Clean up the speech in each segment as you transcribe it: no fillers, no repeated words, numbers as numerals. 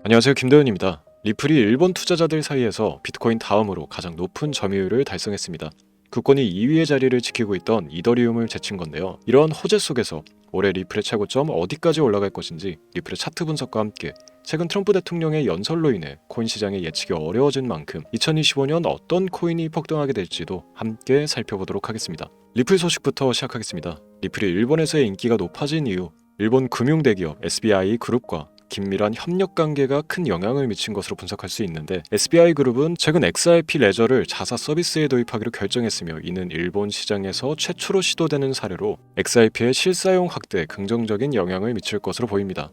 안녕하세요, 김도현입니다. 리플이 일본 투자자들 사이에서 비트코인 다음으로 가장 높은 점유율을 달성했습니다. 국권이 2위의 자리를 지키고 있던 이더리움을 제친 건데요. 이러한 호재 속에서 올해 리플의 최고점 어디까지 올라갈 것인지 리플의 차트 분석과 함께 최근 트럼프 대통령의 연설로 인해 코인 시장의 예측이 어려워진 만큼 2025년 어떤 코인이 폭등하게 될지도 함께 살펴보도록 하겠습니다. 리플 소식부터 시작하겠습니다. 리플이 일본에서의 인기가 높아진 이유, 일본 금융 대기업 SBI 그룹과 긴밀한 협력 관계가 큰 영향을 미친 것으로 분석할 수 있는데, SBI그룹은 최근 XRP 레저를 자사 서비스에 도입하기로 결정했으며, 이는 일본 시장에서 최초로 시도되는 사례로 XRP의 실사용 확대에 긍정적인 영향을 미칠 것으로 보입니다.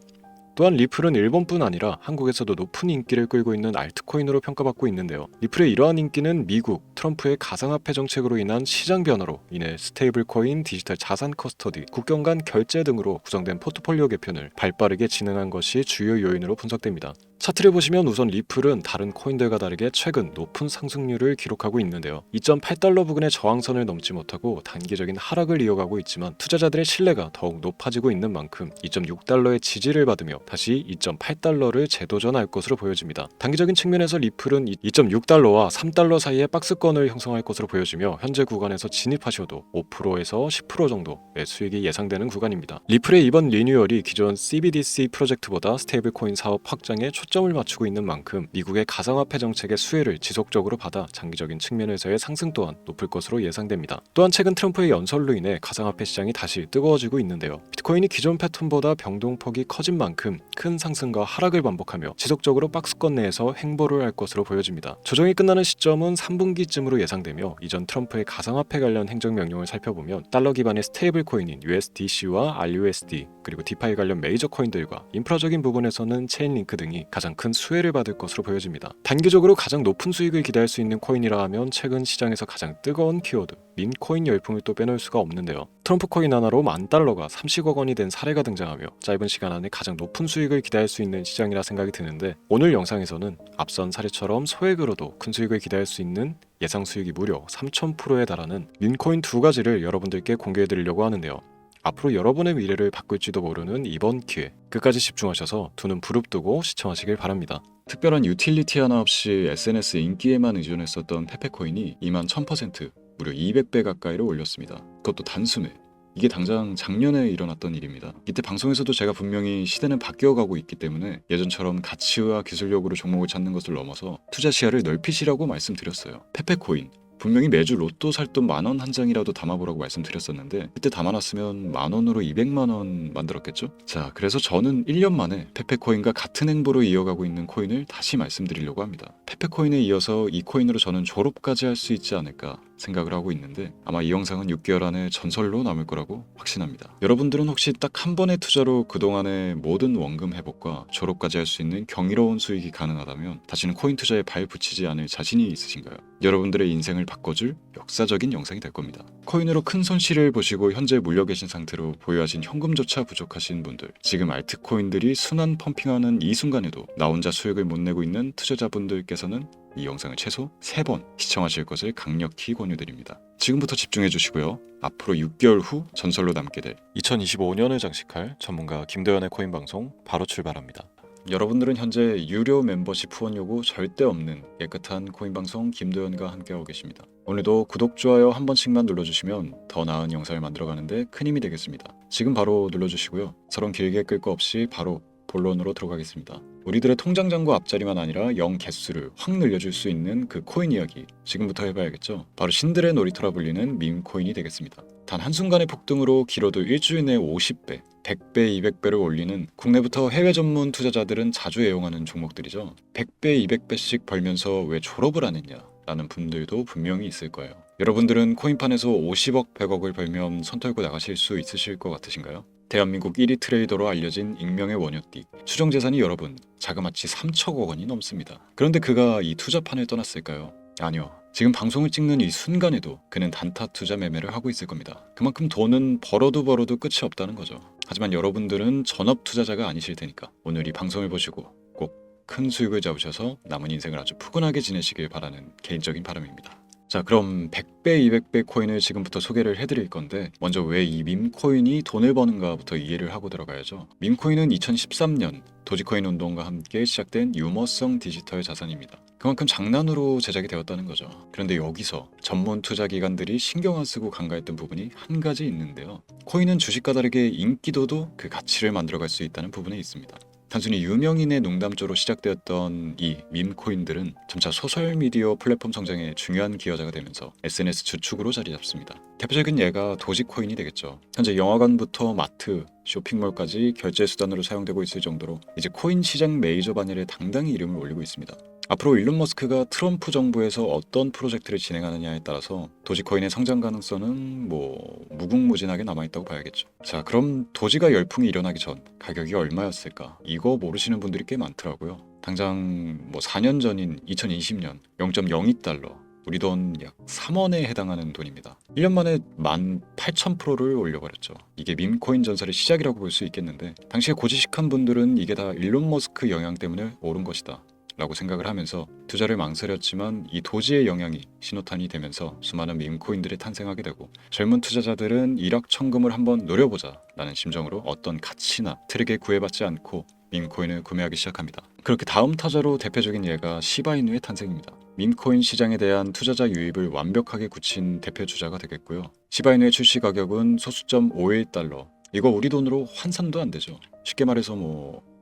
또한 리플은 일본뿐 아니라 한국에서도 높은 인기를 끌고 있는 알트코인으로 평가받고 있는데요. 리플의 이러한 인기는 미국 트럼프의 가상화폐 정책으로 인한 시장 변화로 인해 스테이블 코인, 디지털 자산 커스터디, 국경 간 결제 등으로 구성된 포트폴리오 개편을 발빠르게 진행한 것이 주요 요인으로 분석됩니다. 차트를 보시면 우선 리플은 다른 코인들과 다르게 최근 높은 상승률을 기록하고 있는데요. 2.8달러 부근의 저항선을 넘지 못하고 단기적인 하락을 이어가고 있지만, 투자자들의 신뢰가 더욱 높아지고 있는 만큼 2.6달러의 지지를 받으며 다시 2.8달러를 재도전할 것으로 보여집니다. 단기적인 측면에서 리플은 2.6달러와 3달러 사이의 박스권을 형성할 것으로 보여지며, 현재 구간에서 진입하셔도 5%에서 10% 정도의 수익이 예상되는 구간입니다. 리플의 이번 리뉴얼이 기존 CBDC 프로젝트보다 스테이블 코인 사업 확장에 초점을 맞추고 있는 만큼 미국의 가상화폐 정책의 수혜를 지속적으로 받아 장기적인 측면에서의 상승 또한 높을 것으로 예상됩니다. 또한 최근 트럼프의 연설로 인해 가상화폐 시장이 다시 뜨거워지고 있는데요. 비트코인이 기존 패턴보다 변동폭이 커진 만큼 큰 상승과 하락을 반복하며 지속적으로 박스권 내에서 횡보를 할 것으로 보여집니다. 조정이 끝나는 시점은 3분기쯤으로 예상되며, 이전 트럼프의 가상화폐 관련 행정명령을 살펴보면 달러 기반의 스테이블 코인인 USDC와 RUSD, 그리고 디파이 관련 메이저 코인들과 인프라적인 부분에서는 체인링크 등이 가장 큰 수혜를 받을 것으로 보여집니다. 단기적으로 가장 높은 수익을 기대할 수 있는 코인이라 하면 최근 시장에서 가장 뜨거운 키워드 민코인 열풍을 또 빼놓을 수가 없는데요. 트럼프 코인 하나로 $10,000가 30억 원이 된 사례가 등장하며 짧은 시간 안에 가장 높은 수익을 기대할 수 있는 시장이라 생각이 드는데, 오늘 영상에서는 앞선 사례처럼 소액으로도 큰 수익을 기대할 수 있는 예상 수익이 무려 3000%에 달하는 민코인 두 가지를 여러분들께 공개해드리려고 하는데요. 앞으로 여러분의 미래를 바꿀지도 모르는 이번 기회, 끝까지 집중하셔서 두 눈 부릅뜨고 시청하시길 바랍니다. 특별한 유틸리티 하나 없이 SNS 인기에만 의존했었던 페페코인이 21,000%, 무려 200배 가까이를 올렸습니다. 그것도 단숨에. 이게 당장 작년에 일어났던 일입니다. 이때 방송에서도 제가 분명히 시대는 바뀌어가고 있기 때문에 예전처럼 가치와 기술력으로 종목을 찾는 것을 넘어서 투자 시야를 넓히시라고 말씀드렸어요. 페페코인, 분명히 매주 로또 살 돈 10,000원 한 장이라도 담아보라고 말씀드렸었는데, 그때 담아놨으면 10,000원으로 200만원 만들었겠죠? 자, 그래서 저는 1년 만에 페페코인과 같은 행보로 이어가고 있는 코인을 다시 말씀드리려고 합니다. 페페코인에 이어서 이 코인으로 저는 졸업까지 할 수 있지 않을까 생각을 하고 있는데, 아마 이 영상은 6개월 안에 전설로 남을 거라고 확신합니다. 여러분들은 혹시 딱 한 번의 투자로 그동안의 모든 원금 회복과 졸업까지 할 수 있는 경이로운 수익이 가능하다면 다시는 코인 투자에 발 붙이지 않을 자신이 있으신가요? 여러분들의 인생을 바꿔줄 역사적인 영상이 될 겁니다. 코인으로 큰 손실을 보시고 현재 물려 계신 상태로 보유하신 현금조차 부족하신 분들, 지금 알트코인들이 순환 펌핑하는 이 순간에도 나 혼자 수익을 못 내고 있는 투자자분들께서는 이 영상을 최소 3번 시청하실 것을 강력히 권유드립니다. 지금부터 집중해 주시고요. 앞으로 6개월 후 전설로 남게 될 2025년을 장식할 전문가 김도현의 코인 방송 바로 출발합니다. 여러분들은 현재 유료 멤버십 후원 요구 절대 없는 깨끗한 코인 방송 김도현과 함께하고 계십니다. 오늘도 구독, 좋아요 한 번씩만 눌러주시면 더 나은 영상을 만들어가는데 큰 힘이 되겠습니다. 지금 바로 눌러주시고요. 서론 길게 끌 거 없이 바로 본론으로 들어가겠습니다. 우리들의 통장잔고 앞자리만 아니라 영 개수를 확 늘려줄 수 있는 그 코인 이야기 지금부터 해봐야겠죠. 바로 신들의 놀이터라 불리는 밈코인이 되겠습니다. 단 한순간의 폭등으로 길어도 일주일 내에 50배, 100배, 200배를 올리는 국내부터 해외 전문 투자자들은 자주 애용하는 종목들이죠. 100배, 200배씩 벌면서 왜 졸업을 안 했냐 라는 분들도 분명히 있을 거예요. 여러분들은 코인판에서 50억, 100억을 벌면 손 털고 나가실 수 있으실 것 같으신가요? 대한민국 1위 트레이더로 알려진 익명의 원효띠, 추정 재산이 여러분 자그마치 3천억 원이 넘습니다. 그런데 그가 이 투자판을 떠났을까요? 아니요. 지금 방송을 찍는 이 순간에도 그는 단타 투자 매매를 하고 있을 겁니다. 그만큼 돈은 벌어도 끝이 없다는 거죠. 하지만 여러분들은 전업 투자자가 아니실 테니까 오늘 이 방송을 보시고 꼭 큰 수익을 잡으셔서 남은 인생을 아주 푸근하게 지내시길 바라는 개인적인 바람입니다. 자, 그럼 100배, 200배 코인을 지금부터 소개를 해드릴 건데 먼저 왜 이 밈코인이 돈을 버는가부터 이해를 하고 들어가야죠. 밈코인은 2013년 도지코인 운동과 함께 시작된 유머성 디지털 자산입니다. 그만큼 장난으로 제작이 되었다는 거죠. 그런데 여기서 전문 투자 기관들이 신경 안 쓰고 간과했던 부분이 한 가지 있는데요. 코인은 주식과 다르게 인기도도 그 가치를 만들어갈 수 있다는 부분에 있습니다. 단순히 유명인의 농담조로 시작되었던 이 밈코인들은 점차 소셜미디어 플랫폼 성장에 중요한 기여자가 되면서 SNS 주축으로 자리 잡습니다. 대표적인 예가 도지코인이 되겠죠. 현재 영화관부터 마트, 쇼핑몰까지 결제 수단으로 사용되고 있을 정도로 이제 코인 시장 메이저 반열에 당당히 이름을 올리고 있습니다. 앞으로 일론 머스크가 트럼프 정부에서 어떤 프로젝트를 진행하느냐에 따라서 도지코인의 성장 가능성은 무궁무진하게 남아있다고 봐야겠죠. 자, 그럼 도지가 열풍이 일어나기 전 가격이 얼마였을까? 이거 모르시는 분들이 꽤 많더라고요. 당장 4년 전인 2020년 0.02달러, 우리 돈 약 3원에 해당하는 돈입니다. 1년 만에 18,000%를 올려버렸죠. 이게 밈코인 전설의 시작이라고 볼 수 있겠는데 당시에 고지식한 분들은 이게 다 일론 머스크 영향 때문에 오른 것이다 라고 생각을 하면서 투자를 망설였지만 이 도지의 영향이 신호탄이 되면서 수많은 밈코인들이 탄생하게 되고 젊은 투자자들은 일확천금을 한번 노려보자 라는 심정으로 어떤 가치나 트릭에 구애받지 않고 밈코인을 구매하기 시작합니다. 그렇게 다음 타자로 대표적인 예가 시바이누의 탄생입니다. 밈코인 시장에 대한 투자자 유입을 완벽하게 굳힌 대표 주자가 되겠고요. 시바이누의 출시 가격은 소수점 51달러. 이거 우리 돈으로 환산도 안 되죠. 쉽게 말해서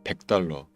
100달러.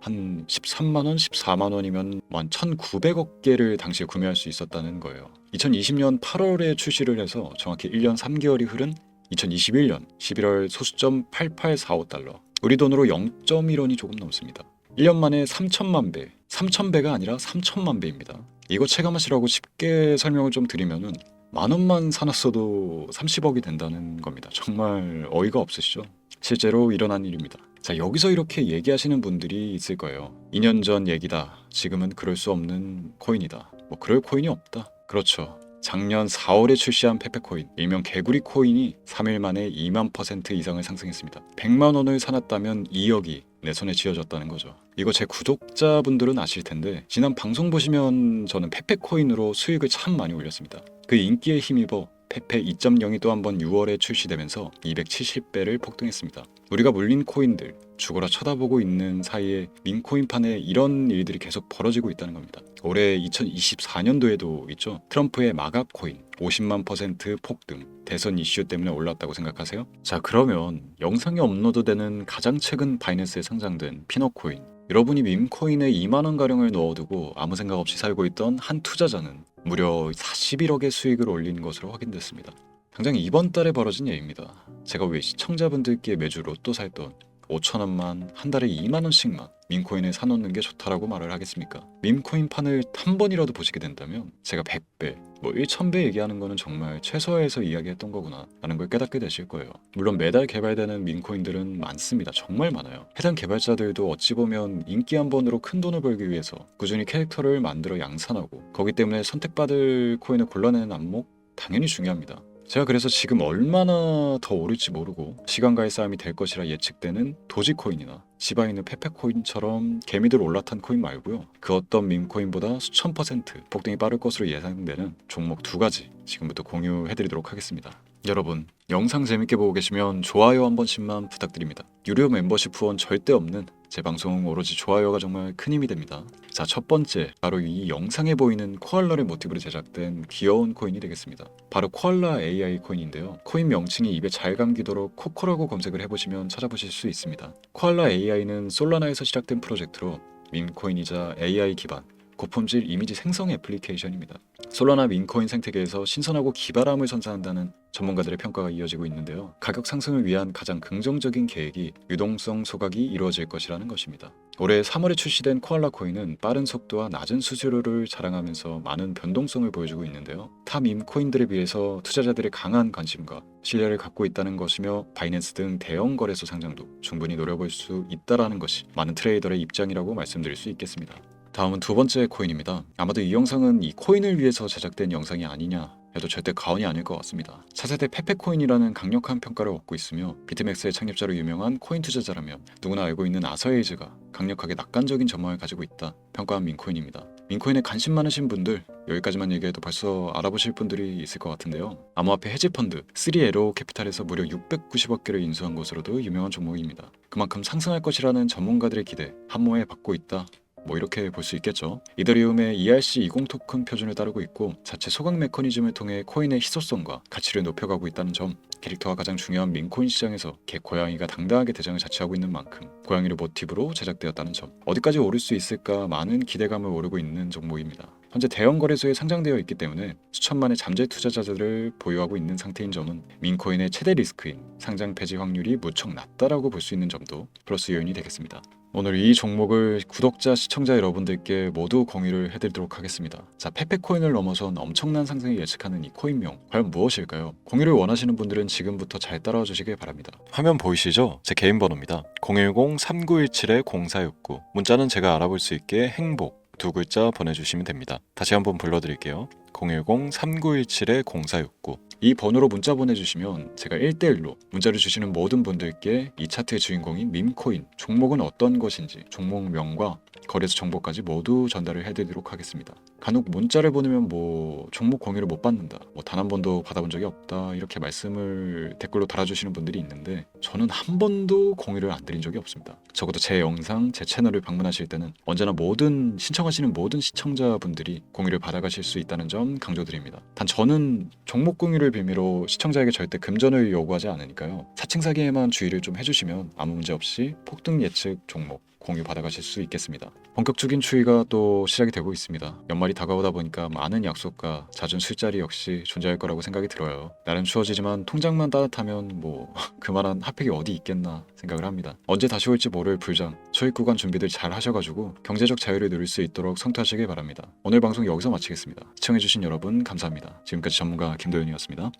한 13만원, 14만원이면 한 1900억 개를 당시에 구매할 수 있었다는 거예요. 2020년 8월에 출시를 해서 정확히 1년 3개월이 흐른 2021년 11월 소수점 8845달러. 우리 돈으로 0.1원이 조금 넘습니다. 1년 만에 3천만 배, 3,000배가 아니라 3천만 배입니다. 이거 체감하시라고 쉽게 설명을 좀 드리면은 만원만 사놨어도 30억이 된다는 겁니다. 정말 어이가 없으시죠? 실제로 일어난 일입니다. 자, 여기서 이렇게 얘기하시는 분들이 있을 거예요. 2년 전 얘기다. 지금은 그럴 수 없는 코인이다. 그럴 코인이 없다. 그렇죠. 작년 4월에 출시한 페페코인, 일명 개구리 코인이 3일 만에 2만% 이상을 상승했습니다. 100만 원을 사놨다면 2억이 내 손에 쥐어졌다는 거죠. 이거 제 구독자분들은 아실 텐데 지난 방송 보시면 저는 페페코인으로 수익을 참 많이 올렸습니다. 그 인기에 힘입어 페페 2.0이 또 한 번 6월에 출시되면서 270배를 폭등했습니다. 우리가 물린 코인들 죽어라 쳐다보고 있는 사이에 밈코인판에 이런 일들이 계속 벌어지고 있다는 겁니다. 올해 2024년도에도 있죠. 트럼프의 마가 코인 50만% 폭등. 대선 이슈 때문에 올랐다고 생각하세요? 자, 그러면 영상에 업로드되는 가장 최근 바이낸스에 상장된 피너코인, 여러분이 밈코인에 2만원 가량을 넣어두고 아무 생각 없이 살고 있던 한 투자자는 무려 41억의 수익을 올린 것으로 확인됐습니다. 당장 이번 달에 벌어진 예입니다. 제가 왜 시청자분들께 매주 로또 살 돈 5천원만 한 달에 2만원씩만 밈코인을 사놓는 게 좋다라고 말을 하겠습니까? 밈코인판을 한 번이라도 보시게 된다면 제가 100배, 1000배 얘기하는 거는 정말 최소화해서 이야기했던 거구나 라는 걸 깨닫게 되실 거예요. 물론 매달 개발되는 밈코인들은 많습니다. 정말 많아요. 해당 개발자들도 어찌 보면 인기 한 번으로 큰 돈을 벌기 위해서 꾸준히 캐릭터를 만들어 양산하고 거기 때문에 선택받을 코인을 골라내는 안목 당연히 중요합니다. 제가 그래서 지금 얼마나 더 오를지 모르고 시간과의 싸움이 될 것이라 예측되는 도지코인이나 시바이누 페페코인처럼 개미들 올라탄 코인 말고요. 그 어떤 밈코인보다 수천 % 폭등이 빠를 것으로 예상되는 종목 2가지 지금부터 공유해드리도록 하겠습니다. 여러분, 영상 재밌게 보고 계시면 좋아요 한 번씩만 부탁드립니다. 유료 멤버십 후원 절대 없는 제 방송 오로지 좋아요가 정말 큰 힘이 됩니다. 자, 첫 번째, 바로 이 영상에 보이는 코알라를 모티브로 제작된 귀여운 코인이 되겠습니다. 바로 코알라 AI 코인인데요. 코인 명칭이 입에 잘 감기도록 코코라고 검색을 해보시면 찾아보실 수 있습니다. 코알라 AI는 솔라나에서 시작된 프로젝트로 밈코인이자 AI 기반 고품질 이미지 생성 애플리케이션입니다. 솔라나 밈코인 생태계에서 신선하고 기발함을 선사한다는 전문가들의 평가가 이어지고 있는데요. 가격 상승을 위한 가장 긍정적인 계획이 유동성 소각이 이루어질 것이라는 것입니다. 올해 3월에 출시된 코알라 코인은 빠른 속도와 낮은 수수료를 자랑하면서 많은 변동성을 보여주고 있는데요. 타 밈코인들에 비해서 투자자들의 강한 관심과 신뢰를 갖고 있다는 것이며 바이낸스 등 대형 거래소 상장도 충분히 노려볼 수 있다는 것이 많은 트레이더의 입장이라고 말씀드릴 수 있겠습니다. 다음은 두 번째 코인입니다. 아마도 이 영상은 이 코인을 위해서 제작된 영상이 아니냐 해도 절대 과언이 아닐 것 같습니다. 차세대 페페코인이라는 강력한 평가를 얻고 있으며 비트맥스의 창립자로 유명한 코인 투자자라면 누구나 알고 있는 아서에이즈가 강력하게 낙관적인 전망을 가지고 있다 평가한 밈코인입니다. 민코인에 관심 많으신 분들 여기까지만 얘기해도 벌써 알아보실 분들이 있을 것 같은데요. 암호화폐 헤지펀드 3에로 캐피탈에서 무려 690억 개를 인수한 것으로도 유명한 종목입니다. 그만큼 상승할 것이라는 전문가들의 기대 한모에 받고 있다. 뭐 이렇게 볼 수 있겠죠. 이더리움의 ERC20 토큰 표준을 따르고 있고 자체 소각 메커니즘을 통해 코인의 희소성과 가치를 높여가고 있다는 점, 캐릭터가 가장 중요한 민코인 시장에서 개 고양이가 당당하게 대장을 자취하고 있는 만큼 고양이를 모티브로 제작되었다는 점, 어디까지 오를 수 있을까 많은 기대감을 오르고 있는 종목입니다. 현재 대형 거래소에 상장되어 있기 때문에 수천만의 잠재 투자자들을 보유하고 있는 상태인 점은 민코인의 최대 리스크인 상장 폐지 확률이 무척 낮다라고 볼 수 있는 점도 플러스 요인이 되겠습니다. 오늘 이 종목을 구독자, 시청자 여러분들께 모두 공유를 해드리도록 하겠습니다. 자, 페페코인을 넘어선 엄청난 상승을 예측하는 이 코인명 과연 무엇일까요? 공유를 원하시는 분들은 지금부터 잘 따라와 주시길 바랍니다. 화면 보이시죠? 제 개인 번호입니다. 010-3917-0469. 문자는 제가 알아볼 수 있게 행복 두 글자 보내주시면 됩니다. 다시 한번 불러드릴게요. 010-3917-0469. 이 번호로 문자 보내주시면 제가 1대1로 문자를 주시는 모든 분들께 이 차트의 주인공인 밈코인, 종목은 어떤 것인지 종목명과 거래소 정보까지 모두 전달을 해드리도록 하겠습니다. 간혹 문자를 보내면 뭐 종목 공유를 못 받는다, 뭐 단 한 번도 받아본 적이 없다 이렇게 말씀을 댓글로 달아주시는 분들이 있는데 저는 한 번도 공유를 안 드린 적이 없습니다. 적어도 제 영상, 제 채널을 방문하실 때는 언제나 모든 신청하시는 모든 시청자분들이 공유를 받아가실 수 있다는 점 강조드립니다. 단 저는 종목 공유를 빌미로 시청자에게 절대 금전을 요구하지 않으니까요. 사칭 사기에만 주의를 좀 해주시면 아무 문제 없이 폭등 예측 종목 공유 받아가실 수 있겠습니다. 본격적인 추위가 또 시작이 되고 있습니다. 연말이 다가오다 보니까 많은 약속과 잦은 술자리 역시 존재할 거라고 생각이 들어요. 날은 추워지지만 통장만 따뜻하면 뭐 그만한 핫팩이 어디 있겠나 생각을 합니다. 언제 다시 올지 모를 불장, 초입 구간 준비들 잘 하셔가지고 경제적 자유를 누릴 수 있도록 성투하시길 바랍니다. 오늘 방송 여기서 마치겠습니다. 시청해주신 여러분 감사합니다. 지금까지 전문가 김도현이었습니다.